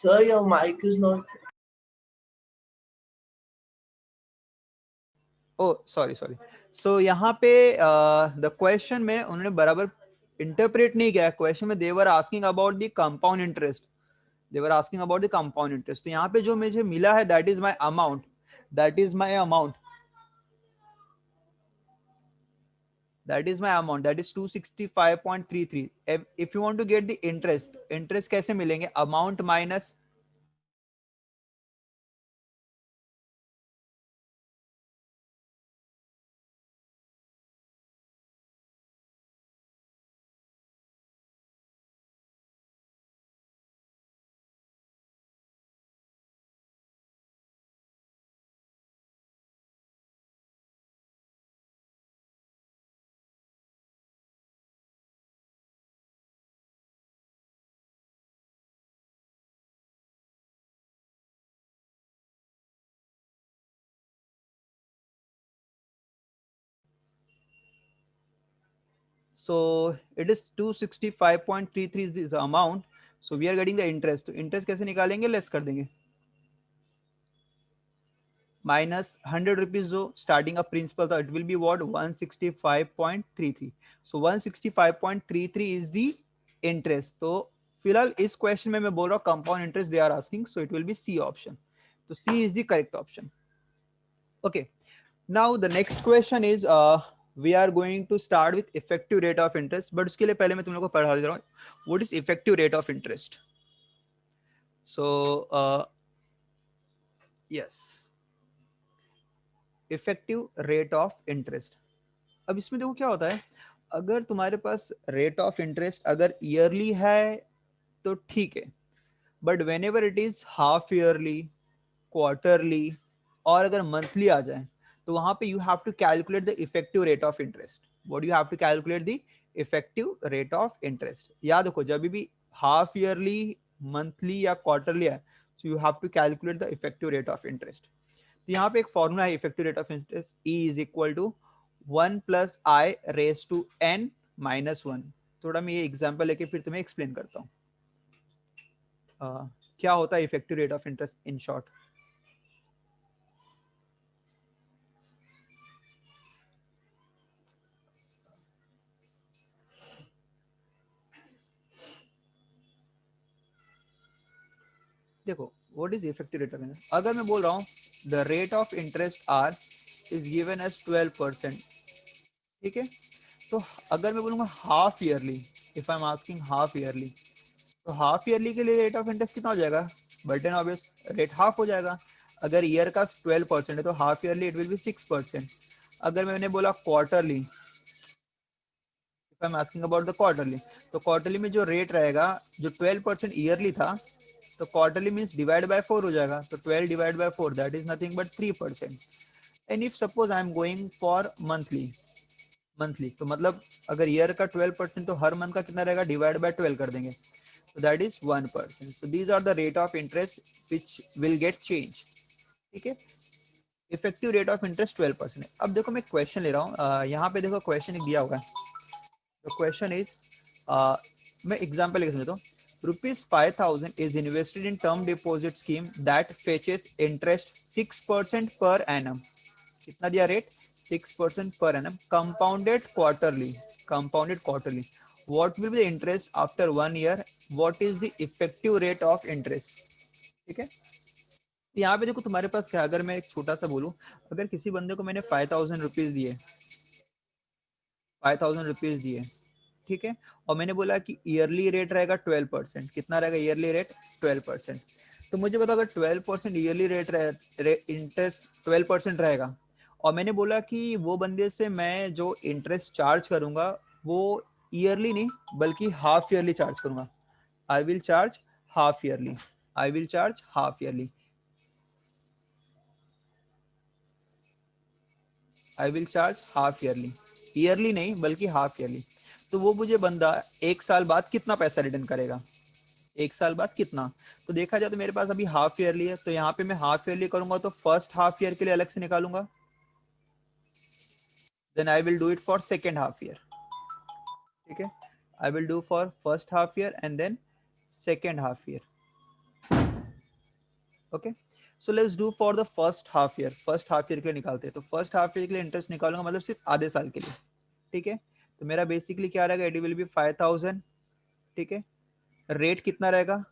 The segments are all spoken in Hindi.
Sir, your mic is not. Oh sorry sorry. So यहाँ पे द क्वेश्चन में उन्होंने बराबर इंटरप्रेट नहीं किया. क्वेश्चन में they were asking about the compound interest. They were asking about the compound interest. तो यहाँ पे जो मुझे मिला है that is my amount. That is my amount. That is my amount. That is 265.33. If you want to get the interest, interest कैसे मिलेंगे? Amount minus so it is 265.33 is this amount. So we are getting the interest. तो interest कैसे निकालेंगे? लेस कर देंगे. Minus 100 rupees जो starting of principal था, it will be what? 165.33. So 165.33 is the interest. तो फिलहाल इस क्वेश्चन में मैं बोल रहा हूँ compound interest they are asking, so it will be C option. तो C is the correct option. Okay. Now the next question is we are going to start with effective rate of interest, but उसके लिए पहले मैं तुम लोगों को पढ़ा दे रहा हूँ what is effective rate of interest. So yes, effective rate of interest. अब इसमें देखो क्या होता है, अगर तुम्हारे पास रेट ऑफ इंटरेस्ट अगर ईयरली है तो ठीक है, but whenever it is half yearly, quarterly और अगर मंथली आ जाए तो वहां पे you have to calculate the effective rate of interest. What you have to calculate the effective rate of interest. याद रखो जब भी हाफ ईयरली, मंथली या क्वार्टरली है, so you have to calculate the effective rate of interest. तो यहाँ पे एक फॉर्मूला है effective rate of interest, E is equal to 1 plus i raise to n minus 1. थोड़ा मैं ये एग्जाम्पल लेके फिर तुम्हें एक्सप्लेन करता हूँ क्या होता है effective rate of interest in short. देखो what is effective rate of interest. अगर मैं बोल रहा हूँ the rate of interest are is given as 12%, ठीक है. तो अगर मैं बोलूंगा half yearly, if I am asking half yearly, तो हाफ ईयरली के लिए रेट ऑफ इंटरेस्ट कितना हो जाएगा? But an obvious rate half हो जाएगा. अगर ईयर का 12% है तो half yearly it will B 6%. अगर मैंने बोला quarterly, if I am asking about the quarterly, तो क्वार्टरली में जो रेट रहेगा, जो 12% ईयरली था, तो क्वार्टरली मीन्स डिवाइड बाय 4 हो जाएगा. तो 12 divide by 4 that is nothing but 3%. And if suppose I am going for monthly, monthly तो मतलब अगर ईयर का 12% तो हर मंथ का कितना रहेगा? डिवाइड बाय 12 कर देंगे, so that is 1%. So these are the rate of interest which will get changed. ठीक है. इफेक्टिव रेट ऑफ इंटरेस्ट 12% है. अब देखो मैं क्वेश्चन ले रहा हूँ, यहाँ पे देखो क्वेश्चन दिया होगा. तो क्वेश्चन इज, मैं एग्जाम्पल लेकर समझता हूँ. ₹5,000 is invested in term deposit scheme that fetches interest 6% per annum. कितना दिया rate? 6% per annum, compounded quarterly. Compounded quarterly. What will be the interest after 1 year? What is the effective rate of interest? ठीक है. यहाँ पे देखो तुम्हारे पास क्या, अगर मैं एक छोटा सा बोलूँ, अगर किसी बंदे को मैंने 5,000 रुपीज दिए, 5,000 रुपीज दिए, ठीक है, और मैंने बोला कि ईयरली रेट रहेगा 12%. कितना रहेगा ईयरली रेट? 12%. तो मुझे बताओ अगर 12% ईयरली रेट इंटरेस्ट 12% रहेगा, और मैंने बोला कि वो बंदे से मैं जो इंटरेस्ट चार्ज करूंगा वो ईयरली नहीं बल्कि हाफ ईयरली चार्ज करूंगा. I will charge half yearly. I will charge half yearly. I will charge half yearly. Yearly नहीं बल्कि हाफ ईयरली. तो वो मुझे बंदा एक साल बाद कितना पैसा रिटर्न करेगा? एक साल बाद कितना? तो देखा जाए तो मेरे पास अभी हाफ ईयरली है, तो यहाँ पे मैं हाफ ईयरली करूंगा तो फर्स्ट हाफ ईयर के लिए अलग से निकालूंगा, then I will do it for second half year. ठीक है. I will do for first half year and then second half year. Okay, so let's do for the first half year. First half year के लिए निकालते हैं, तो फर्स्ट हाफ ईयर के लिए इंटरेस्ट निकालूंगा मतलब सिर्फ आधे साल के लिए, ठीक है। तो मेरा बेसिकली क्या रहेगा, इट विल बी 5000, ठीक है। रेट कितना रहेगा,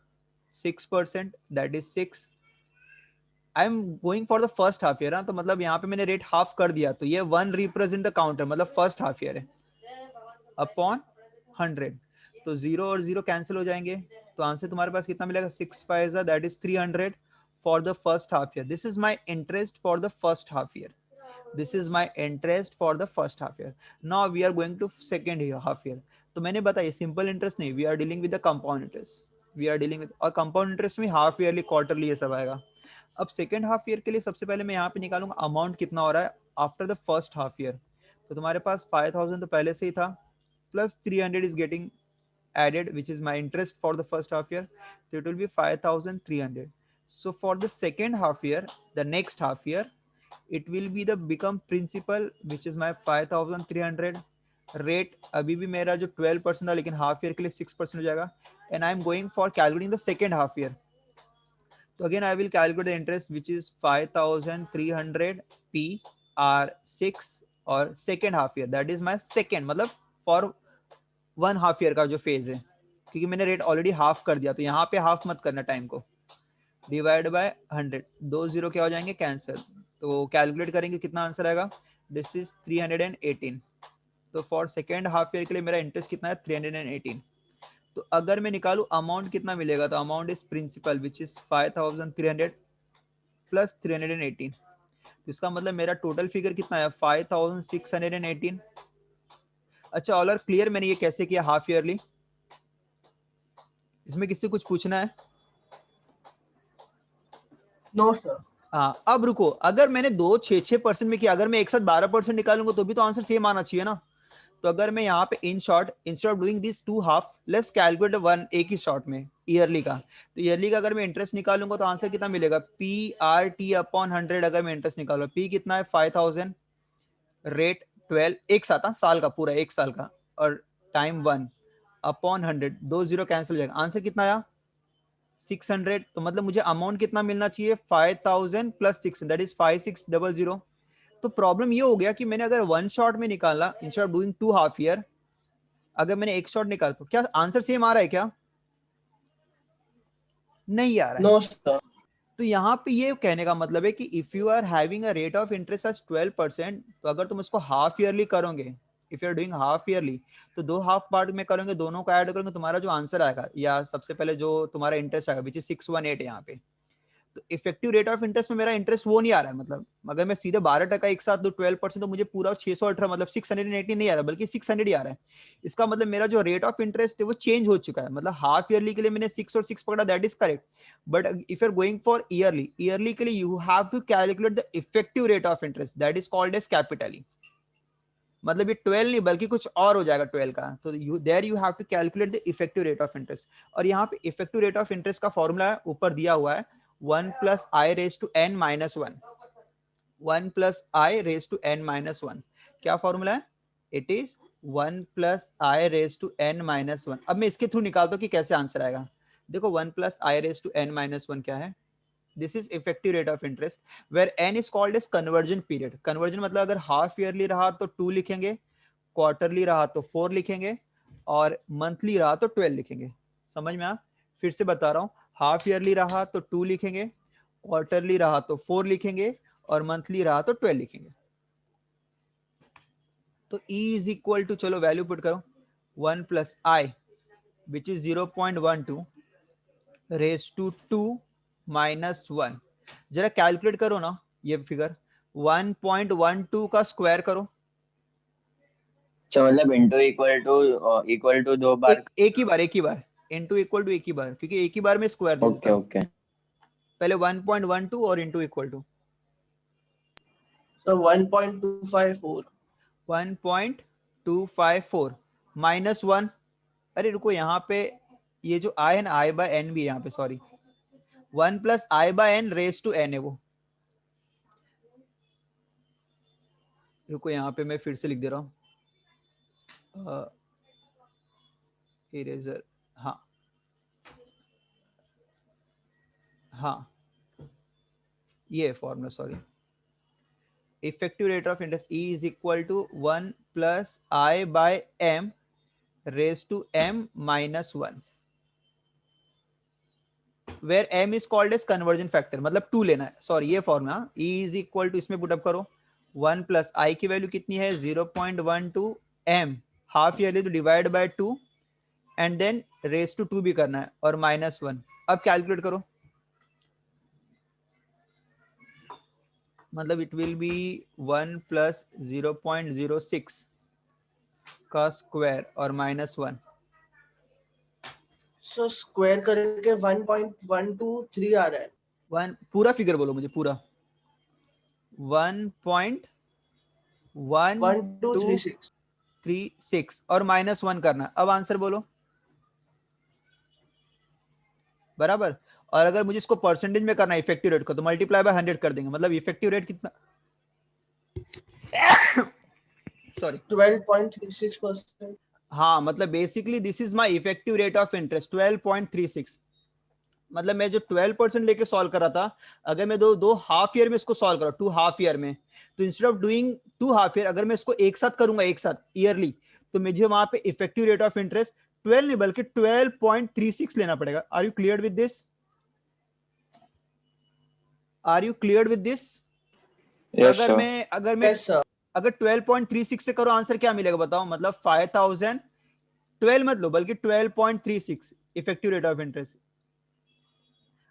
6%, that is 6। I am going for the first half year, तो मतलब यहाँ पे मैंने रेट हाफ कर दिया, तो ये 1 रिप्रेजेंट द काउंटर, मतलब फर्स्ट हाफ ईयर है अपॉन 100। तो 0 और 0 कैंसिल हो जाएंगे, तो आंसर तुम्हारे पास कितना मिलेगा, 6 5 that is 300 for the first half year. This is my interest for the first half year. This is my interest for the first half year. Now we are going to second half year. तो मैंने बताया सिंपल इंटरेस्ट नहीं, we are dealing with the compound interest, we are dealing with, और कंपाउंड इंटरेस्ट में हाफ ईयरली क्वार्टरली ये सब आएगा। अब सेकेंड हाफ ईयर के लिए सबसे पहले मैं यहाँ पे निकालूंगा अमाउंट कितना हो रहा है after the first half year. तो तुम्हारे पास 5000 तो पहले से ही था, plus 300 is getting added, which is my interest for the first half year, so it will be 5300. So for the second half year, the next half year, it will be the become principal, which is my 5300। Rate अभी भी मेरा जो 12% था, लेकिन हाफ ईयर के लिए 6% हो जाएगा, and I am going for calculating the second half year. तो again I will calculate the interest which is 5300 P R 6, और second half year that is my second, मतलब फॉर 1 हाफ ईयर का जो फेज है, क्योंकि मैंने रेट ऑलरेडी हाफ कर दिया, तो यहाँ पे हाफ मत करना टाइम को, डिवाइड बाय 100, 2 0 क्या हो जाएंगे, कैंसिल। तो कैलकुलेट करेंगे कितना आंसर आएगा, दिस इज 318। तो फॉर सेकेंड हाफ ईयर के लिए मेरा इंटरेस्ट कितना है, 318। तो अगर मैं निकालू अमाउंट कितना मिलेगा, तो amount is principal which is 5300 plus 318। तो इसका मतलब मेरा टोटल फिगर कितना है, 5618। अच्छा, ऑल आर क्लियर मैंने ये कैसे किया हाफ ईयरली? इसमें किसी कुछ पूछना है? No sir. हाँ, अब रुको, अगर मैंने 6% में किया, अगर मैं एक साथ 12% निकालूंगा तो भी तो आंसर सेम आना चाहिए ना। तो अगर मैं यहाँ पे in short, instead of doing this two half, let's calculate one एक ही शॉर्ट में ईयरली का। तो ईयरली का अगर मैं इंटरेस्ट निकालूंगा तो आंसर कितना मिलेगा, पी आर टी अपॉन 100। अगर मैं इंटरेस्ट निकालूंगा, पी कितना है 5000, रेट 12, एक साथ, साल का पूरा, एक साल का, और टाइम 1 अपॉन 100, 2 0 कैंसिल हो जाएगा, आंसर कितना आया 600। तो मतलब मुझे अमाउंट कितना मिलना चाहिए, 5000 प्लस 6, दैट इज 5600। तो प्रॉब्लम ये हो गया कि मैंने अगर वन शॉट में निकाला instead of doing two half year, अगर मैंने एक शॉट निकाला तो क्या आंसर सेम आ रहा है क्या, नहीं आ रहा है। No sir. तो यहाँ पे ये कहने का मतलब है कि if you are having a rate of interest as 12%, तो अगर तुम उसको हाफ ईयरली करोगे, if you are doing half yearly, तो 2 हाफ पार्ट में करोगे, दोनों को ऐड करोगे, तुम्हारा जो आंसर आएगा, या सबसे पहले जो तुम्हारा इंटरेस्ट आएगा विच इज 618 है यहाँ पे। तो इफेक्टिव रेट ऑफ इंटरेस्ट में मेरा इंटरेस्ट वो नहीं आ रहा है, मतलब अगर मैं सीधे 12% एक साथ दो 12%, तो मुझे पूरा 618 मतलब 680 नहीं आ रहा, बल्कि 600 ही आ रहा है। इसका मतलब मेरा जो रेट ऑफ इंटरेस्ट है वो चेंज हो चुका है, मतलब हाफ ईयरली के लिए मैंने 6 और 6 पकड़ा, that is correct. But if you are going for yearly, yearly के लिए you have to calculate the effective rate of interest, that is called as capital. मतलब ये 12 नहीं बल्कि कुछ और हो जाएगा 12 का, तो there you have to calculate the effective rate of interest. और यहाँ पे इफेक्टिव रेट ऑफ इंटरेस्ट का फॉर्मूला है, ऊपर दिया हुआ है, 1 plus i raise to n minus 1, 1 plus i raise to n minus 1। क्या फॉर्मूला है, it is 1 plus i raise to n minus 1। अब मैं इसके थ्रू निकालता हूँ कि कैसे आंसर आएगा। देखो 1 plus i raise to n minus 1 क्या है, this is effective rate of interest, where n is called as conversion period. Conversion मतलब अगर हाफ ईयरली रहा तो 2 लिखेंगे, क्वार्टरली रहा तो 4 लिखेंगे, और मंथली रहा तो 12 लिखेंगे। समझ में आ, फिर से बता रहा हूँ, हाफ ईयरली रहा तो 2 लिखेंगे, क्वार्टरली रहा तो 4 लिखेंगे, और मंथली रहा तो 12 लिखेंगे। तो E इज इक्वल टू, चलो वैल्यू पुट करो, 1 plus i which is 0.12 raise to 2 minus 1। जरा कैलकुलेट करो ना ये फिगर, 1.12 का स्क्वायर करो, अच्छा मतलब इंटू इक्वल टू 2 बार। एक ही बार, एक ही बार, इनटू इक्वल टू एक ही बार, क्योंकि एक ही बार में स्क्वायर दे देता ओके हूं। ओके। पहले 1.12 और into equal to sir 1.254। 1.254 minus 1। अरे रुको, यहाँ पे ये जो आई है ना, आई बाय एन भी है यहाँ पे, sorry, 1 plus I by n raise to n है वो। रुको यहाँ पे मैं फिर से लिख दे रहा हूँ, इरेजर, हाँ हाँ, ये formula, sorry, effective rate of interest E is equal to 1 plus I by m raise to m minus 1, where m is called as conversion factor, मतलब 2 लेना है, सॉरी ये formula E is equal to, इसमें पुटअप करो 1 प्लस I की वैल्यू कितनी है 0.12 m हाफ ईयरली, तो divide by 2 and then raise to 2 भी करना है और माइनस 1। अब कैलकुलेट करो, मतलब इट विल बी 1 प्लस 0.06 का स्क्वायर और माइनस 1। सो स्क्वायर करके 1.123 आ रहा है। वन पूरा फिगर बोलो मुझे, पूरा 1.1236 1236 और माइनस 1 करना है। अब आंसर बोलो, बराबर। और अगर मुझे इसको परसेंटेज में करना है इफेक्टिव रेट को, तो मल्टीप्लाई बाय 100 कर देंगे, मतलब इफेक्टिव रेट कितना सॉरी 12.36%। हाँ, मतलब basically this is my effective rate of interest 12.36। मतलब मैं जो 12% लेके सॉल्व कर रहा था, अगर मैं दो हाफ ईयर में इसको सॉल्व करूँ, 2 हाफ ईयर में, तो instead of doing 2 half year, अगर मैं इसको एक साथ करूंगा, एक साथ ईयरली, तो मुझे वहां पे इफेक्टिव रेट ऑफ इंटरेस्ट 12 नहीं बल्कि 12.36 लेना पड़ेगा। Are you clear with this? Are you clear with this? Yes, sir. Yes sir. अगर 12.36 से करो, आंसर क्या मिलेगा बताओ? मतलब 5000, 12 मत लो बल्कि 12.36 इफेक्टिव रेट ऑफ इंटरेस्ट।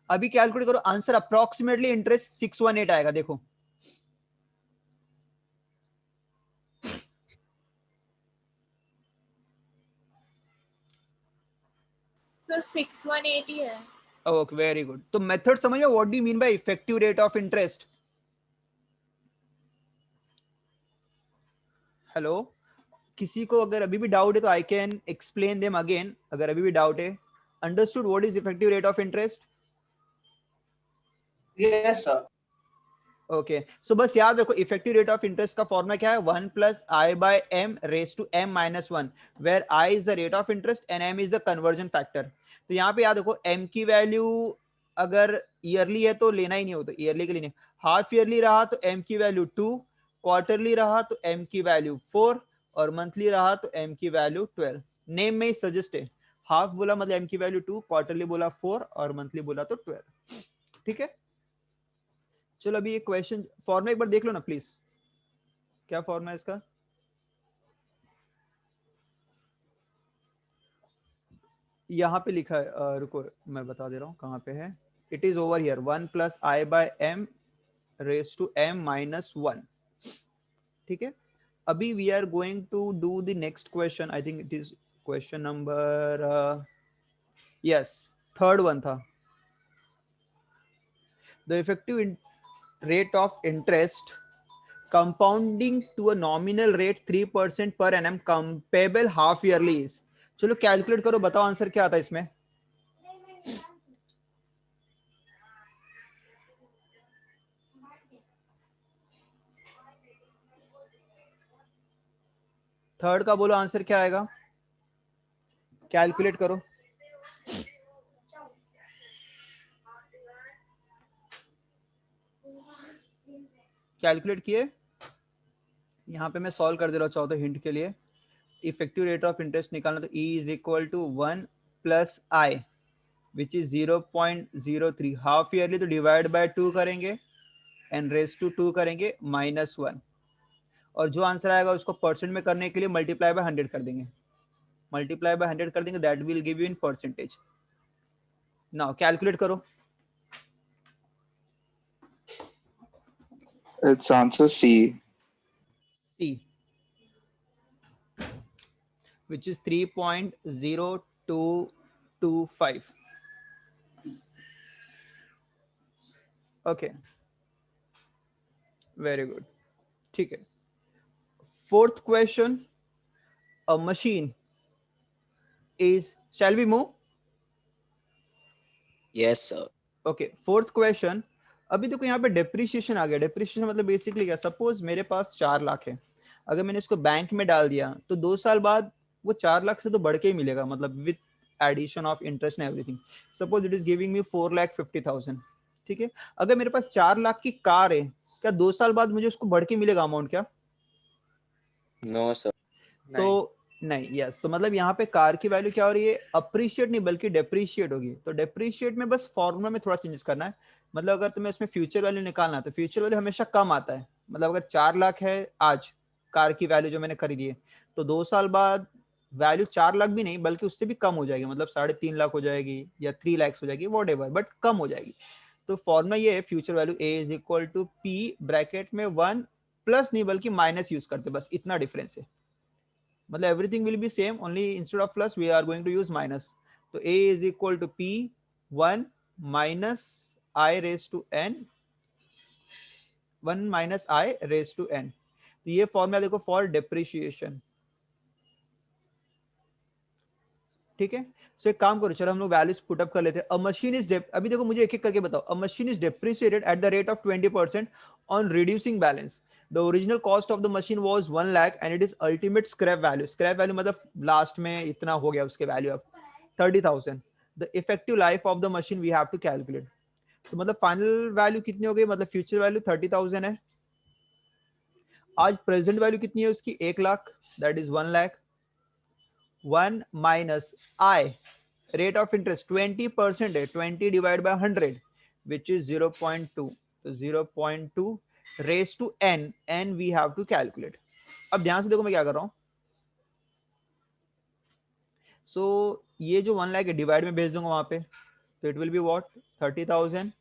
अभी कैलकुलेट करो, आंसर अप्रोक्सीमेटली इंटरेस्ट 618 आएगा। देखो तो 618 है। Okay, very good. तो मेथड समझो, what do you mean by effective rate of interest? Hello, किसी को अगर अभी भी डाउट है तो I can explain them again, अगर अभी भी डाउट है। Understood what is effective rate of interest? Yes sir. Okay, so बस याद रखो, इफेक्टिव रेट ऑफ इंटरेस्ट का फॉर्मूला क्या है? 1 plus I by M raise to m minus 1, where I is the rate of interest and m is the conversion factor. तो यहाँ पे याद रखो, m की वैल्यू अगर ईयरली है तो लेना ही नहीं होता, ईयरली के लिए नहीं। हाफ ईयरली रहा तो m की वैल्यू 2, क्वार्टरली रहा तो m की वैल्यू 4 और मंथली रहा तो m की वैल्यू 12। नेम में ही सजेस्ट है, हाफ बोला मतलब m की वैल्यू 2, क्वार्टरली बोला 4 और मंथली बोला तो 12। ठीक है, चलो अभी ये क्वेश्चन फॉर्मूला एक बार देख लो ना प्लीज, क्या फॉर्मूला है इसका? यहाँ पे लिखा है, रुको मैं बता दे रहा हूँ कहाँ पे है। It is over here, 1 plus I by M raise to m minus 1। ठीक है, अभी we are going to do the next question. I think it is question number, yes, third one था। The effective rate of interest compounding to a nominal rate 3% per annum comparable half yearly is। चलो कैलकुलेट करो, बताओ आंसर क्या आता है इसमें? थर्ड का बोलो आंसर क्या आएगा, कैलकुलेट करो। कैलकुलेट किए? यहाँ पे मैं सॉल्व कर दे रहा चाहता हूँ हिंट के लिए। इफेक्टिव रेट ऑफ इंटरेस्ट निकालना तो E is equal to 1 plus I which is 0.03, half yearly तो डिवाइड बाय 2 करेंगे एंड रेज टू 2 करेंगे माइनस 1, और जो आंसर आएगा उसको परसेंट में करने के लिए मल्टीप्लाई बाय 100 कर देंगे, मल्टीप्लाई बाय 100 कर देंगे, that will give you in percentage. Now calculate करो। It's answer C. C, which is 3.0225. Okay, very good. ठीक है, fourth question, a machine is, shall we move? Yes, sir. Okay, fourth question। अभी देखो यहाँ पे डेप्रिसिएशन आ गया। डेप्रिसिएशन मतलब बेसिकली क्या, सपोज मेरे पास 4 लाख है, अगर मैंने इसको बैंक में डाल दिया तो 2 साल बाद वो 4 लाख से तो बढ़ के ही मिलेगा, मतलब with addition of interest and everything. Suppose it is giving me 4,50,000, ठीक है। अगर मेरे पास 4 लाख की कार है, क्या 2 साल बाद मुझे उसको बढ़ के मिलेगा अमाउंट क्या? No sir. तो नहीं, यस, तो मतलब यहाँ पे कार की वैल्यू क्या हो रही है, अप्रिशिएट नहीं बल्कि डेप्रिशिएट होगी। तो डेप्रिशिएट में बस फॉर्मूला में थोड़ा चेंजेस करना है। मतलब अगर तुम्हें उसमें फ्यूचर वैल्यू निकालना है तो फ्यूचर वैल्यू हमेशा कम आता है। मतलब अगर 4 लाख है आज कार की वैल्यू जो मैंने खरीदी है, तो 2 साल बाद वैल्यू 4 लाख भी नहीं बल्कि उससे भी कम हो जाएगी, मतलब 3.5 लाख हो जाएगी या 3 लाख हो जाएगी, वॉट एवर, बट कम हो जाएगी। तो फॉर्मूला ये है, future value A is equal to P bracket में 1 प्लस नहीं बल्कि माइनस यूज करते, बस इतना डिफरेंस है। मतलब everything will be same, only instead of plus we are going to use minus. तो a is equal to p 1 minus i raise to n, 1 minus i raise to n। तो ये फॉर्मूला देखो फॉर डेप्रिशिएशन, ठीक है। सो एक काम करो, चलो हम लोग वैल्यूज पुट अप कर लेते हैं। अ मशीन इज अभी देखो मुझे एक एक करके बताओ। A machine is depreciated at the rate of 20% on reducing balance. The original cost of the machine was 1 lakh and it is ultimate scrap value, scrap value मतलब लास्ट में इतना हो गया उसके वैल्यू अब 30,000। The effective life of the machine we have to calculate. तो मतलब फाइनल वैल्यू कितनी हो गई, मतलब फ्यूचर वैल्यू 30,000 है। आज प्रेजेंट वैल्यू कितनी है उसकी, 1 lakh, that is 1 lakh. 1 minus I, rate of interest 20% है, 20 डिवाइड बाय 100 विच इज 0.2। तो 0.2 raise to n, n we have to calculate. अब ध्यान से देखो मैं क्या कर रहा हूं। सो ये जो 1 लाख है डिवाइड में भेज दूंगा वहां पे, तो it will be what, 30,000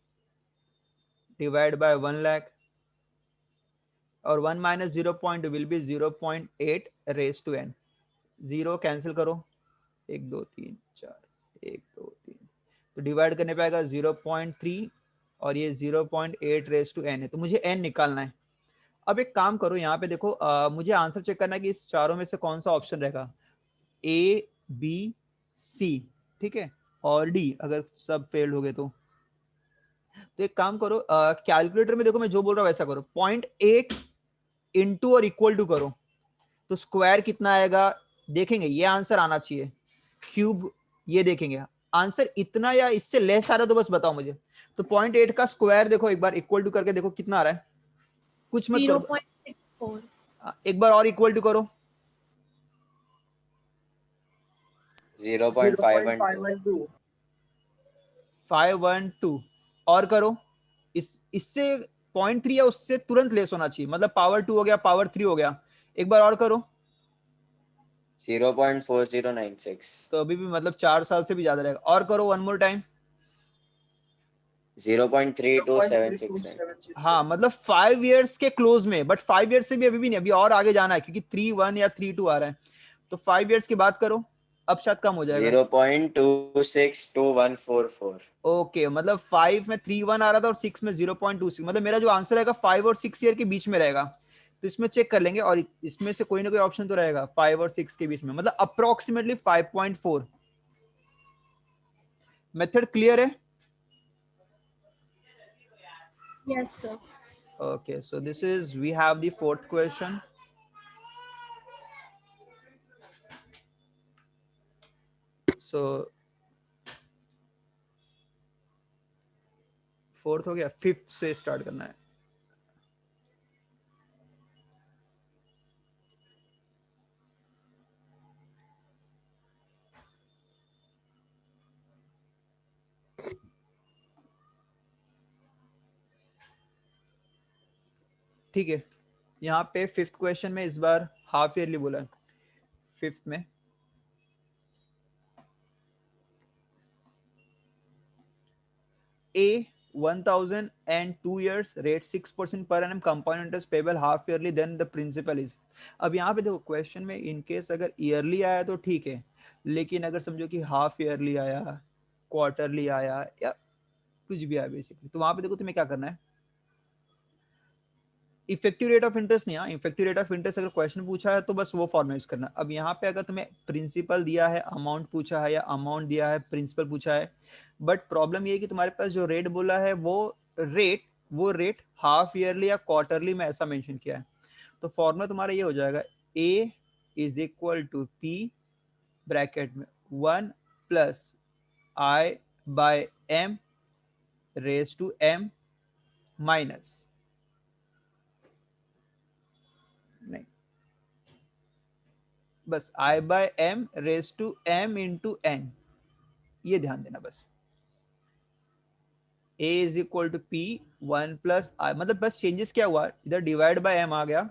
divide by 1 lakh, और 1 minus 0.2 will be 0.8 raise to n। Zero cancel करो, 1 2 3 4, 1 2 3, तो डिवाइड करने पे आएगा 0.3 और ये 0.8 रेज टू n है। तो मुझे n निकालना है। अब एक काम करो, यहाँ पे देखो मुझे आंसर चेक करना है कि इस चारों में से कौन सा ऑप्शन रहेगा, ए बी सी, ठीक है, और डी अगर सब फेल हो गए तो एक काम करो, कैलकुलेटर में देखो मैं जो बोल रहा हूँ वैसा करो। 0.8 इंटू और इक्वल टू करो, तो स्क्वायर कितना आएगा देखेंगे, ये आंसर आना चाहिए। क्यूब ये देखेंगे, आंसर इतना या इससे लेस आ रहा है तो बस बताओ मुझे। तो 0.8 का स्क्वायर देखो एक बार इक्वल टू करके देखो कितना आ रहा है, कुछ मत करो, 0.64। एक बार और इक्वल टू करो, 0.512 512 और करो, इससे 0.3 या उससे तुरंत लेस होना चाहिए, मतलब पावर 2 हो गया, पावर 3 हो गया। एक बार और करो, 0.4096 तो अभी भी मतलब 4 साल से भी ज्यादा रहेगा। और करो वन मोर टाइम, 0.32769 हाँ मतलब 5 इयर्स के क्लोज में, बट 5 इयर्स से भी अभी भी नहीं, अभी और आगे जाना है क्योंकि 3-1 या 3-2 आ रहा है। तो 5 इयर्स की बात करो, अब शायद कम हो जाएगा। 0.262144 ओके, मतलब 5 में 3-1 आ रहा था और 6 में 0.26, मतलब मेरा जो आंसर रहेगा 5 और 6 ईयर के बीच में रहेगा। तो इसमें चेक कर लेंगे और इसमें से कोई ना कोई ऑप्शन तो रहेगा 5 और 6 के बीच में, मतलब अप्रोक्सीमेटली 5.4। मेथड क्लियर है? Yes, sir. Okay, so this is, we have the fourth question. So fourth हो गया, फिफ्थ से स्टार्ट करना है। ठीक है, यहाँ पे फिफ्थ क्वेश्चन में इस बार हाफ ईयरली बोला है। फिफ्थ में A 1002 years, rate 6% per annum, compound interest payable half yearly, then the principal is। अब यहाँ पे देखो क्वेश्चन में इन केस अगर ईयरली आया तो ठीक है, लेकिन अगर समझो कि हाफ ईयरली आया, क्वार्टरली आया या कुछ भी आया बेसिकली, तो वहां पे देखो तुम्हें क्या करना है, इफेक्टिव रेट ऑफ इंटरेस्ट नहीं, इफेक्टिव रेट ऑफ इंटरेस्ट अगर क्वेश्चन पूछा है तो बस वो फॉर्मूला यूज करना। अब यहाँ पे अगर तुम्हें प्रिंसिपल दिया है, अमाउंट पूछा है, या अमाउंट दिया है, प्रिंसिपल पूछा है, बट प्रॉब्लम ये है कि तुम्हारे पास जो रेट बोला है वो रेट हाफ ईयरली या क्वार्टरली में ऐसा मेंशन किया है। तो फॉर्मूला तुम्हारा ये हो जाएगा, A is equal to P bracket में 1 plus I by M raise to m minus, नहीं बस i by m raise to m into n, ये ध्यान देना बस। a is equal to p 1 plus i, मतलब बस चेंजेस क्या हुआ, इधर डिवाइड बाय m आ गया,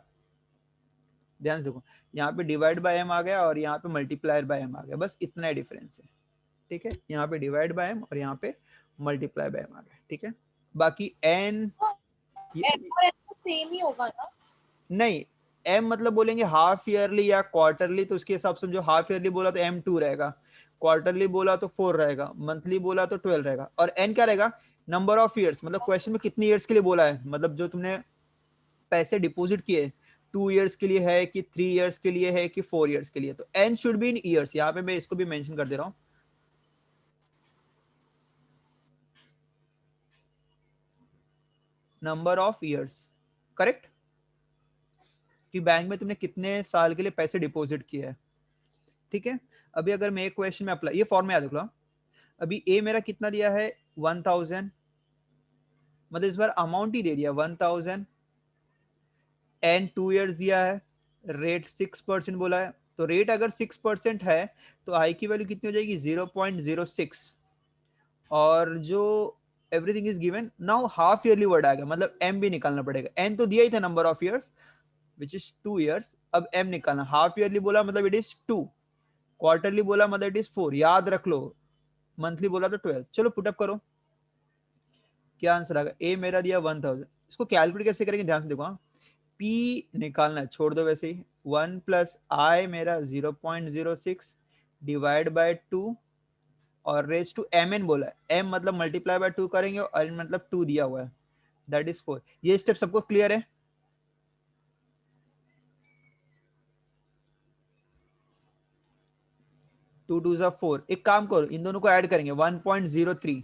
ध्यान से देखो यहाँ पे डिवाइड बाय m आ गया और यहाँ पे मल्टीप्लायर बाय m आ गया, बस इतना ही डिफरेंस है, ठीक है। यहाँ पे डिवाइड बाय m और यहाँ पे मल्टीप्लाई बाय m आ गया, ठीक है। बाकी n सेम ही होगा ना? नहीं, m मतलब बोलेंगे हाफ ईयरली या क्वार्टरली, तो उसके हिसाब से जो हाफ ईयरली बोला तो m2 रहेगा, क्वार्टरली बोला तो 4 रहेगा, मंथली बोला तो 12 रहेगा, और n क्या रहेगा, नंबर ऑफ ईयर्स, मतलब क्वेश्चन में कितनी ईयर्स के लिए बोला है, मतलब जो तुमने पैसे डिपॉजिट किए 2 ईयर्स के लिए है कि 3 ईयर्स के लिए है कि 4 ईयर्स के लिए, तो n should be in years, यहाँ पे मैं इसको भी मेंशन कर दे रहा हूँ, नंबर ऑफ ईयर्स, करेक्ट, कि बैंक में तुमने कितने साल के लिए पैसे डिपॉजिट किए हैं, ठीक है। अभी अगर मैं एक क्वेश्चन में अप्लाई, ये फॉर्म में याद रख लो, अभी ए मेरा कितना दिया है 1000, मतलब इस बार अमाउंट ही दे दिया 1000, एंड 2 ईयर्स दिया है, रेट 6% बोला है, तो रेट अगर 6% है तो आई की वैल्यू कितनी हो जाएगी 0.06, और जो everything is given, now half yearly word आएगा, मतलब एम भी निकालना पड़ेगा, एन तो दिया ही था number of years which is 2 years, अब एम निकालना, हाफ ईयरली बोला मतलब इट इज 2, क्वार्टरली बोला मतलब इट इज 4, याद रख लो, मंथली बोला तो 12, चलो पुटअप करो, क्या आंसर आएगा, ए मेरा दिया 1000, इसको कैलकुलेट कैसे करेंगे ध्यान से देखो, हाँ पी निकालना है, छोड़ दो वैसे ही, 1 प्लस आई मेरा 0.06 डिवाइड बाय 2 और रेज टू एम एन बोला है, एम मतलब मल्टीप्लाई बाय 2 करेंगे और एन मतलब 2 दिया हुआ है, दैट इज 4। ये स्टेप सबको क्लियर है? टू टू जा 4, एक काम करो इन दोनों को ऐड करेंगे 1.03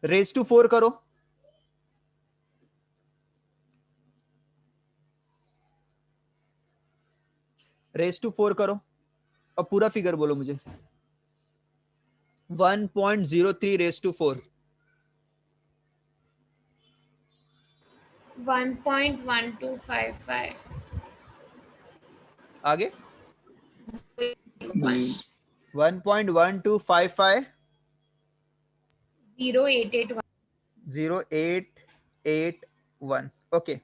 रेज टू 4 करो, रेज टू 4 करो और पूरा फिगर बोलो मुझे, 1.03 रेज टू 4, 1.1255 आगे 1.1255 0881 0881, ओके।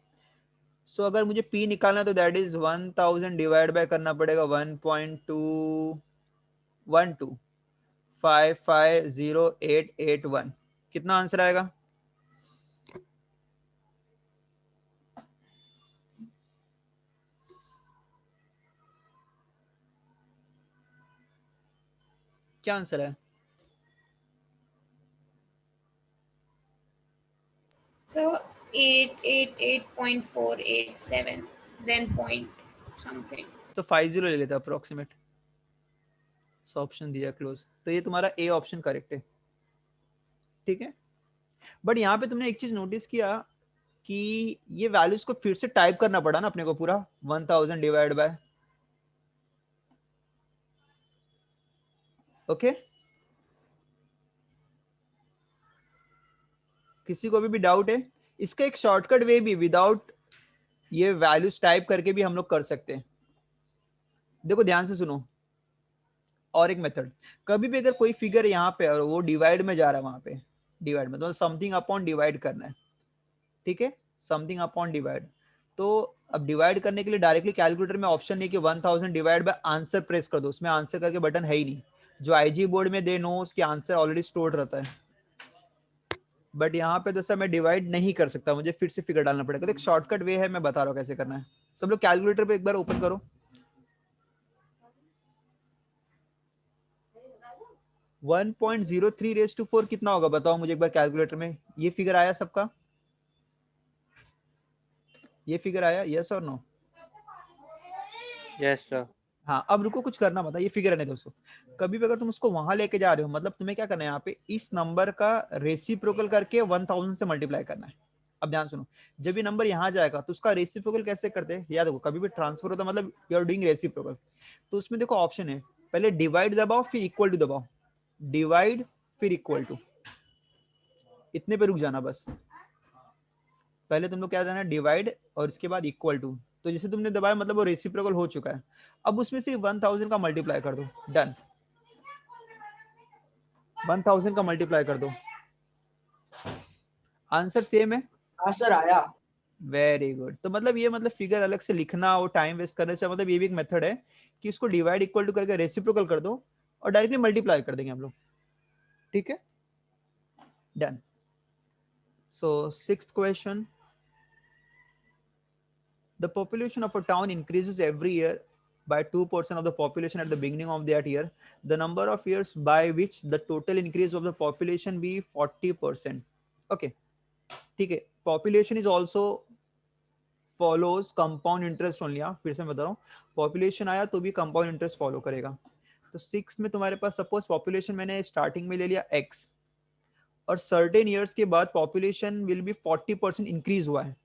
सो अगर मुझे P निकालना तो दैट इज 1000 डिवाइड बाय करना पड़ेगा 1.212550881, कितना आंसर आएगा? क्या आंसर है? So 888.487 then point something. तो 50 ले लेता अप्रोक्सीमेट, ऑप्शन दिया क्लोज, तो ये तुम्हारा ए ऑप्शन करेक्ट है, ठीक है। बट यहाँ पे तुमने एक चीज नोटिस किया कि ये वैल्यूज को फिर से टाइप करना पड़ा ना अपने को पूरा 1000 डिवाइड बाय, ओके। किसी को भी डाउट है? इसका एक शॉर्टकट वे भी विदाउट ये वैल्यूज टाइप करके भी हम लोग कर सकते हैं, देखो ध्यान से सुनो, और एक मेथड, कभी भी अगर कोई फिगर यहाँ पे और वो डिवाइड में जा रहा है, वहां पे डिवाइड में तो समथिंग अपॉन डिवाइड करना है, ठीक है, समथिंग अपॉन डिवाइड, तो अब डिवाइड करने के लिए डायरेक्टली कैलकुलेटर में ऑप्शन नहीं कि 1000 डिवाइड बाय आंसर प्रेस कर दो, उसमें आंसर करके बटन है ही नहीं, जो आईजी बोर्ड में दे नो उसके आंसर ऑलरेडी स्टोर्ड रहता है, बट यहाँ पे दोस्तों मैं डिवाइड नहीं कर सकता, मुझे फिर से फिगर डालना पड़ेगा, तो एक शॉर्टकट वे है, मैं बता रहा हूँ कैसे करना है। सब लोग कैलकुलेटर पे एक बार ओपन करो, 1.03 रेज टू 4 कितना होगा बताओ मुझे एक बार कैलकुलेटर में, ये फिगर आया सबका, ये फिगर आया, यस और नो? Yes sir. हाँ अब रुको, कुछ करना मत, ये फिगर है दोस्तों, कभी भी अगर तुम उसको वहां लेके जा रहे हो, मतलब तुम्हें क्या करना है, यहाँ पे इस नंबर का रेसिप्रोकल करके 1000 से मल्टीप्लाई करना है। अब ध्यान सुनो, जब ये नंबर यहाँ जाएगा तो उसका रेसिप्रोकल कैसे करते हैं, याद देखो कभी भी ट्रांसफर होता है मतलब यू आर डूइंग रेसिप्रोकल, तो उसमें देखो ऑप्शन है, पहले डिवाइड दबाओ फिर इक्वल टू दबाओ, डिवाइड फिर इक्वल टू, इतने पे रुक जाना बस। पहले तुम लोग क्या जाना, डिवाइड और इसके बाद इक्वल टू। तो जैसे तुमने दबाया मतलब वो रेसिप्रोकल हो चुका है। अब उसमें सिर्फ 1000 का मल्टीप्लाई कर दो, डन। 1000 का मल्टीप्लाई कर दो, आंसर सेम है। हाँ सर आया। Very good. तो मतलब ये मतलब फिगर अलग से लिखना और टाइम वेस्ट करने से मतलब ये भी एक मेथड है कि इसको डिवाइड इक्वल टू करके रेसिप्रोकल कर दो और डायरेक्टली मल्टीप्लाई कर देंगे हम लोग, ठीक है, done. So sixth question, the population of a town increases every year by 2% of the population at the beginning of that year. The number of years by which the total increase of the population be 40%. Okay, ठीक है। Population is also follows compound interest only। हाँ, फिर से मैं बता रहा हूँ, population आया तो भी compound interest follow करेगा। तो 6 में तुम्हारे पास सपोज population मैंने स्टार्टिंग में ले लिया x और सर्टेन ईयर्स के बाद population will be 40% इंक्रीज हुआ है,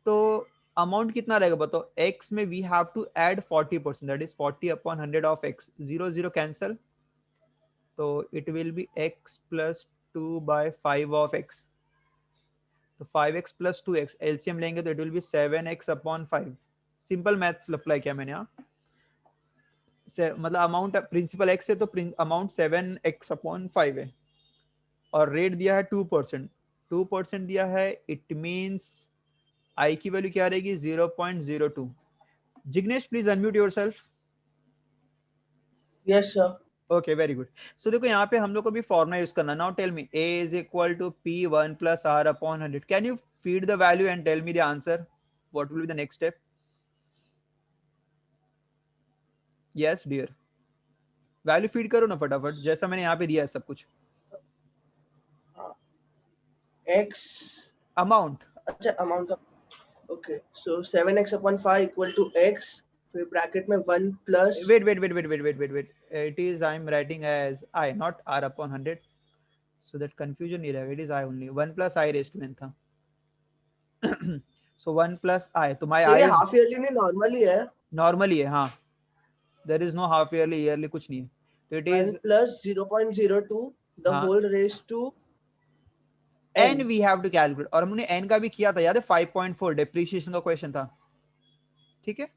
तो अमाउंट कितना रहेगा बताओ। x में we have to add 40%, that is 40 upon 100 of x, 0 0 cancel, तो it will be x plus 2 by 5 of x, तो 5x प्लस 2x एलसीएम लेंगे तो it will be 7x upon 5। Simple maths apply किया मैंने यहाँ, मतलब अमाउंट प्रिंसिपल x है तो अमाउंट 7x अपॉन 5 है और रेट दिया है 2%, 2% दिया है, इट मीन्स आई की वैल्यू क्या रहेगी 0.02। Jignesh please unmute yourself. Yes sir. Okay very good. So देखो यहाँ पे हम लोग को भी फॉर्मूला यूज करना। Now tell me, a is equal to p1 plus r upon 100। Can you feed the value and tell me the answer, what will be the next step. Yes dear, value feed करो ना फटाफट, जैसा मैंने यहाँ पे दिया है सब कुछ। x अमाउंट, अच्छा अमाउंट का, okay so 7x upon 5 equal to x, फिर ब्रैकेट में 1 plus, wait, it is I am writing as i not r upon 100, so that confusion नहीं रहेगा। It is i only, 1 plus i raised to n था। सो 1 प्लस i, तो माय सर i ये इज हाफ ईयरली नहीं नॉर्मली है। नॉर्मली है, हाँ, there is no half yearly yearly कुछ नहीं है, तो इट 1 इज प्लस 0.02 द हाँ whole raise to n we have to calculate, और हमने n का भी किया था याद है, 5.4 डेप्रिसिएशन का क्वेश्चन था, ठीक है।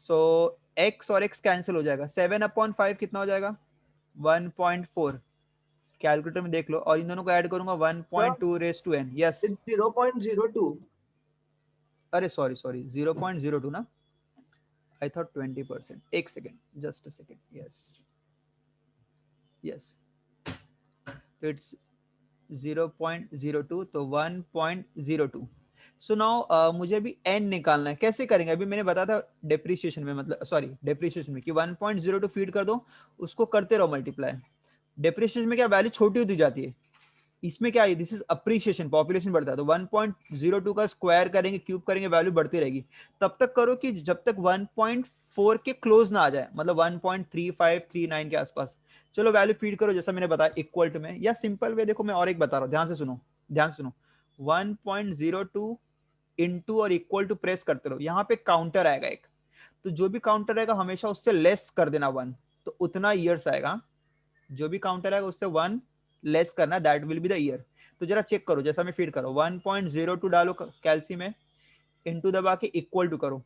सो x और x कैंसिल हो जाएगा, 7 अपॉन 5 कितना हो जाएगा 1.4, कैलकुलेटर में देख लो, और इन दोनों को ऐड करूंगा 1.2 raise to n। Yes, it's 0.02। अरे सॉरी 0.02 ना, आई थॉट 20%। एक second, just a second, yes, तो इट्स 0.02, तो 1.02। सो नाउ मुझे अभी n निकालना है, कैसे करेंगे, अभी मैंने बताया था डेप्रिसिएशन में, मतलब सॉरी डेप्रिसिएशन में कि 1.02 फीड कर दो, उसको करते रहो मल्टीप्लाई। डेप्रिसिएशन में क्या वैल्यू छोटी होती जाती है, इसमें क्या है, दिस इज अप्रिसिएशन, पॉपुलेशन बढ़ता है, तो 1.02 का स्क्वायर करेंगे, क्यूब करेंगे, वैल्यू बढ़ती रहेगी। तब तक करो कि जब तक 1.4 के क्लोज ना आ जाए, मतलब 1.3539 के आसपास। चलो वैल्यू फीड करो जैसा मैंने बताया इक्वल टू में, या सिंपल वे देखो, मैं और एक बता रहा हूँ, ध्यान से सुनो, 1.02 इंटू और इक्वल टू प्रेस करते रहो, यहाँ पे काउंटर आएगा एक, तो जो भी काउंटर आएगा हमेशा उससे लेस कर देना 1, तो उतना ईयर्स आएगा, जो भी काउंटर आएगा उससे 1 लेस करना, that will be the year. तो जरा चेक करो, जैसा मैं फीड करो 1.02 डालो कैलसी में, इनटू दबा के इक्वल टू करो,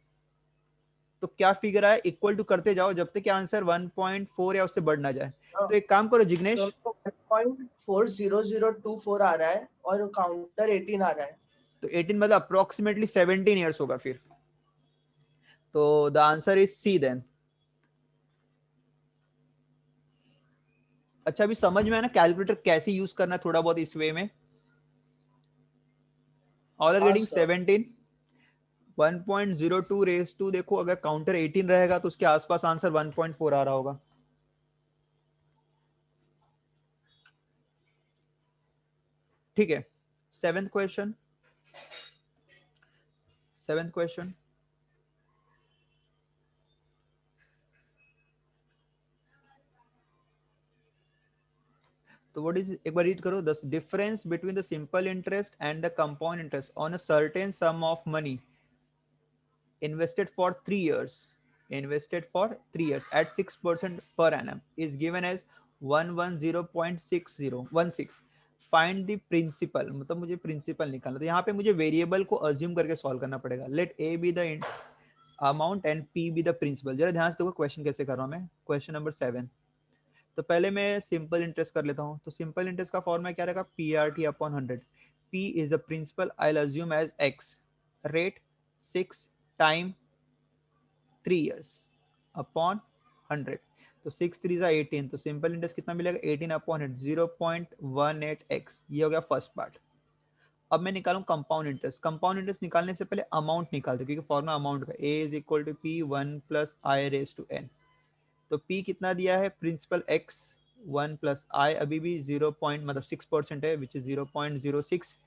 तो क्या फिगर आया, इक्वल टू करते जाओ जब तक कि आंसर 1.4 या उससे बढ़ ना जाए। तो एक काम करो जिग्नेश, तो 1.40024 आ रहा है और काउंटर 18 आ रहा है। तो 18 मतलब अप्रोक्सीमेटली 17 ईयर्स होगा फिर, तो the answer is C then. अच्छा अभी समझ में है ना कैलकुलेटर कैसे यूज करना है, थोड़ा बहुत इस वे में। ऑल आर हाँ गेटिंग सर। 17, 1.02 रेज टू, देखो अगर काउंटर 18 रहेगा तो उसके आसपास आंसर 1.4 आ रहा होगा। ठीक है, सेवेंथ क्वेश्चन, तो व्हाट इज, एक बार रीड करो, the difference between the simple interest and the compound interest on a certain some of money invested for 3 years at 6% per annum is given as 110.6016. Find the principal, मतलब मुझे प्रिंसिपल निकालना, तो यहाँ पे मुझे वेरिएबल को अज्यूम करके सॉल्व करना पड़ेगा. Let A be the amount and P be the principal. जरा ध्यान से देखो क्वेश्चन कैसे कर रहा हूँ मैं. Question number 7. तो पहले मैं सिंपल इंटरेस्ट कर लेता हूँ. तो सिंपल इंटरेस्ट का फॉर्मूला क्या रहेगा, P R T upon 100. P is the principal, I will assume as X, rate 6, time 3 years upon 100. तो 6 3 जा 18. तो सिंपल इंटरेस्ट कितना मिलेगा, 18 अपॉन 100, 0.18x. ये हो गया फर्स्ट पार्ट. अब मैं निकालूं कंपाउंड इंटरेस्ट. कंपाउंड इंटरेस्ट निकालने से पहले अमाउंट निकालते, क्योंकि फॉर्मूला अमाउंट का, a is equal to P 1 plus i raise to n. तो p कितना दिया है, प्रिंसिपल x 1 प्लस i अभी भी 0 पॉइंट मतलब 6% है, विच इज 0.06,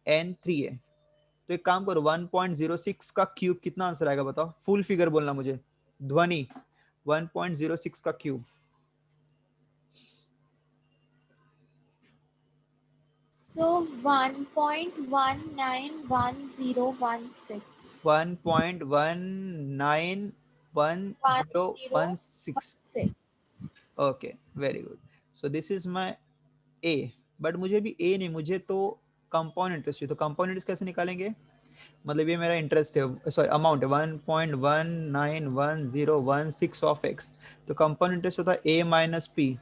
n 3 है. तो एक काम करो, 1.06 का क्यूब कितना आंसर आएगा बताओ. फुल फिगर बोलना मुझे, ध्वनि. 1.06 का cube. So 1.191016. 1.191016. Okay, very good. So this is my A. But मुझे भी ए नहीं, मुझे तो कंपाउंड इंटरेस्ट चाहिए. तो कंपाउंड इंटरेस्ट कैसे निकालेंगे, मतलब ये मेरा इंटरेस्ट है, सॉरी अमाउंट है 1.191016 ऑफ एक्स. तो कंपाउंड इंटरेस्ट होता है A minus P,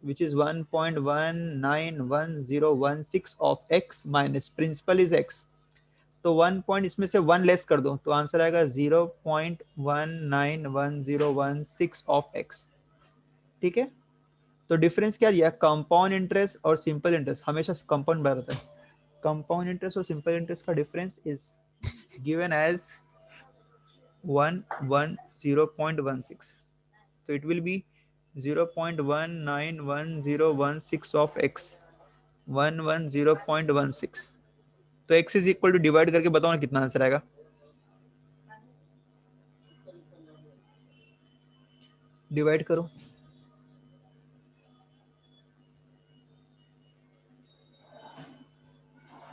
which is 1.191016 of X minus principal is X. तो 1 पॉइंट इसमें से 1 लेस कर दो, तो आंसर आएगा 0.191016 ऑफ एक्स. ठीक है. तो डिफरेंस क्या दिया, कंपाउंड इंटरेस्ट और सिंपल इंटरेस्ट. हमेशा कंपाउंड बार होता है. कंपाउंड इंटरेस्ट और सिंपल इंटरेस्ट का डिफरेंस इज गिवन एज 110.16. तो it will be 0.191016 of x, 110.16. तो x is equal to, divide करके बताओ ना कितना आंसर आएगा. डिवाइड करो.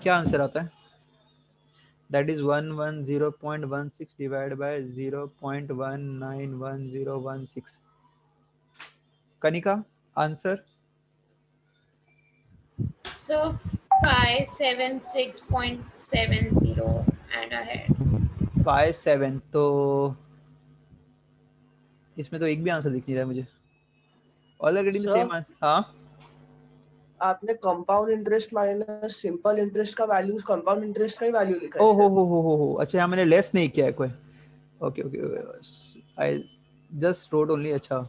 क्या आंसर आता है, that is 110.16 divide by 0.191016. Kanika, answer. So 576.70 and ahead. 57. तो इसमें तो एक भी आंसर दिख नहीं रहा है मुझे. Already the Sir, same answer. हाँ, आपने compound interest minus simple interest का वैल्यू कंपाउंड इंटरेस्ट का ही वैल्यू लिखा है ओ सर. हो. अच्छा, यहाँ मैंने लेस नहीं किया है कोई. Okay okay, I just wrote only. अच्छा,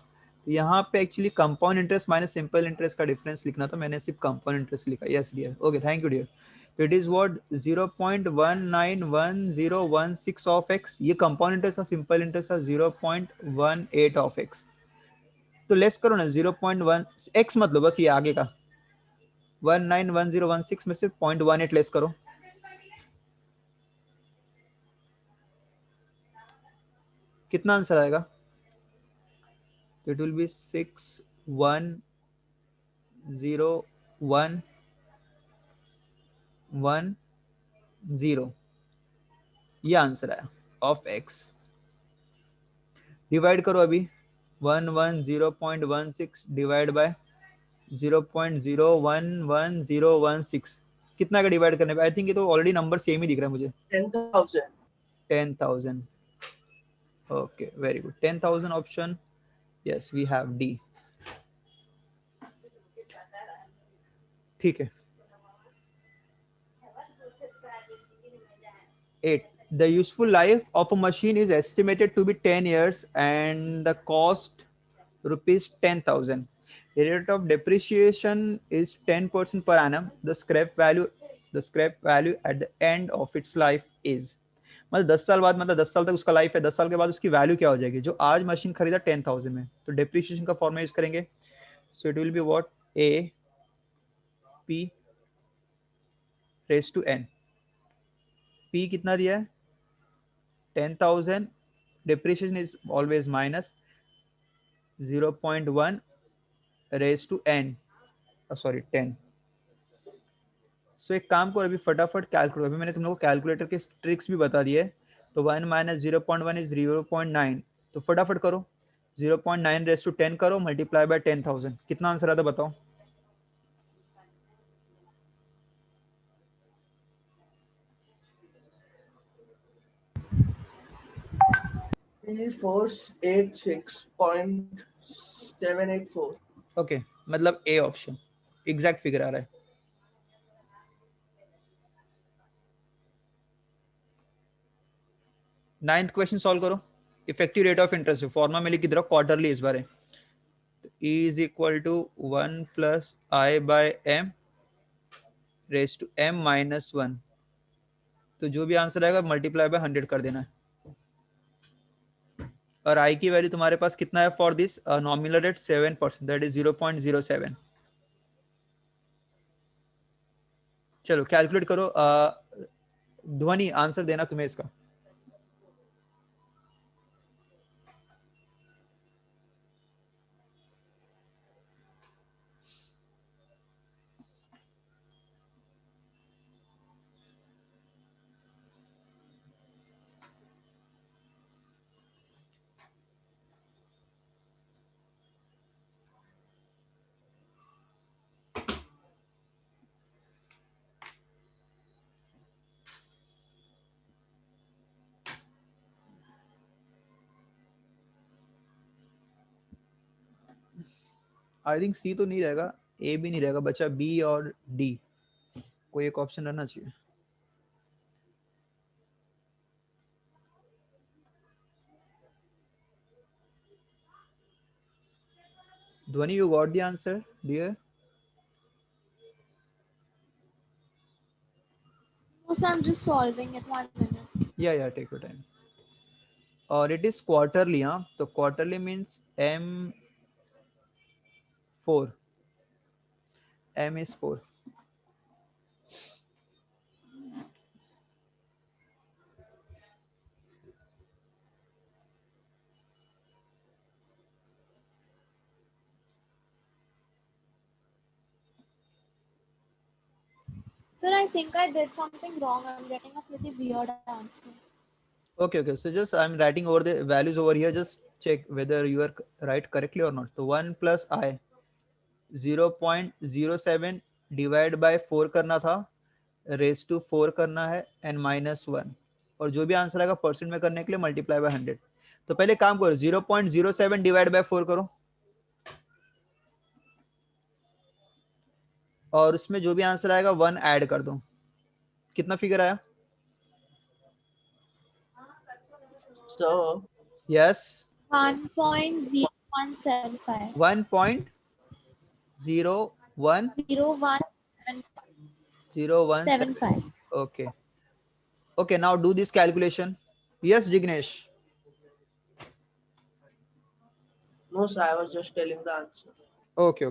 तो यहाँ पे actually compound interest minus simple interest का डिफरेंस लिखना था, मैंने सिर्फ कंपाउंड इंटरेस्ट लिखा. Yes dear, okay, thank you dear. तो it is what 0.191016 of X. ये कंपाउंड इंटरेस्ट और सिंपल इंटरेस्ट 0.18 ऑफ एक्स. तो लेस करो ना, 0.1 एक्स मतलब बस ये आगे का 191016 में से 0.18 लेस करो. कितना आंसर आएगा, इट विल बी 610110. ये आंसर है ऑफ एक्स. डिवाइड करो अभी, 110.16 डिवाइड बाय 0.011016. कितना का डिवाइड करने पे, आई थिंक ये तो ऑलरेडी नंबर सेम ही दिख रहा है मुझे. 10,000. 10,000. Okay, very good. 10,000 option. Yes, we have D. ठीक है. 8. The useful life of a machine is estimated to be 10 years and the cost rupees 10,000. The rate of depreciation is 10% per annum. The scrap value at the end of its life is. मतलब 10 साल बाद, मतलब 10 साल तक उसका लाइफ है, 10 साल के बाद उसकी वैल्यू क्या हो जाएगी. जो आज मशीन खरीदा 10,000 में, तो डेप्रिसिएशन का फॉर्मूला यूज करेंगे. So it will be what, A P raise to n. P कितना दिया है, 10,000. depreciation is always minus 0.1 raised to n, sorry 10. सो एक काम करो, अभी फटाफट कैलकुलेट. अभी मैंने तुम लोगों को कैलकुलेटर के ट्रिक्स भी बता दिए. तो 1 माइनस 0.1 इज 0.9. तो फटाफट करो, 0.9 रेज टू 10 करो, मल्टीप्लाई बाय 10,000. कितना आंसर आता बताओ. 486.784. ओके मतलब ए ऑप्शन एग्जैक्ट फिगर आ रहा है. नाइन्थ क्वेश्चन सॉल्व करो. इफेक्टिव रेट ऑफ इंटरेस्ट फॉर्मा में लिखी तरह क्वार्टरली इस बार है. E is equal to 1 plus I by m raised to m minus 1. तो जो भी आंसर आएगा मल्टीप्लाई बाय 100 कर देना है. और I की वैल्यू तुम्हारे पास कितना है for this nominal rate 7%, that is 0.07. चलो कैलकुलेट करो. ध्वनि आंसर देना तुम्हें इसका. आई थिंक सी तो नहीं रहेगा, ए भी नहीं रहेगा, बचा बी और डी. कोई एक ऑप्शन रहना चाहिए. Dhwani you got the answer dear? No, sir, I'm just solving it. 1 minute. Yeah take your time. और इट इज क्वार्टरली. हाँ तो quarterly means M4. M is 4. Sir, I think I did something wrong. I'm getting a pretty weird answer. Okay. So just I'm writing over the values over here. Just check whether you are right correctly or not. So 1 plus I 0.07 divide by 4 करना था, रेस टू 4 करना है एंड माइनस 1. और जो भी आंसर आएगा परसेंट में करने के लिए मल्टीप्लाई बाय 100. तो पहले काम करो 0.07 डिवाइड बाय 4 करो और उसमें जो भी आंसर आएगा 1 ऐड कर दो. कितना फिगर आया? So yes 1.0175. 1.01 0175. Okay, now do this calculation. Yes, Jignesh. no, sir, I was just telling the answer. Okay.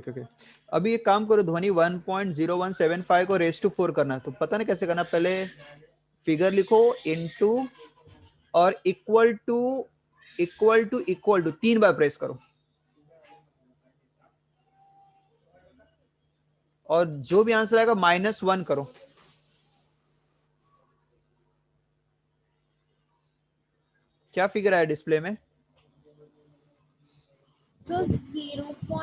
अभी एक काम करो ध्वनि 1.0175 को रेस टू 4 करना है. तो पता नहीं कैसे करना. पहले फिगर लिखो इनटू और इक्वल टू 3 बार प्रेस करो और जो भी आंसर आएगा -1 करो. क्या फिगर आया डिस्प्ले में? So 0.0175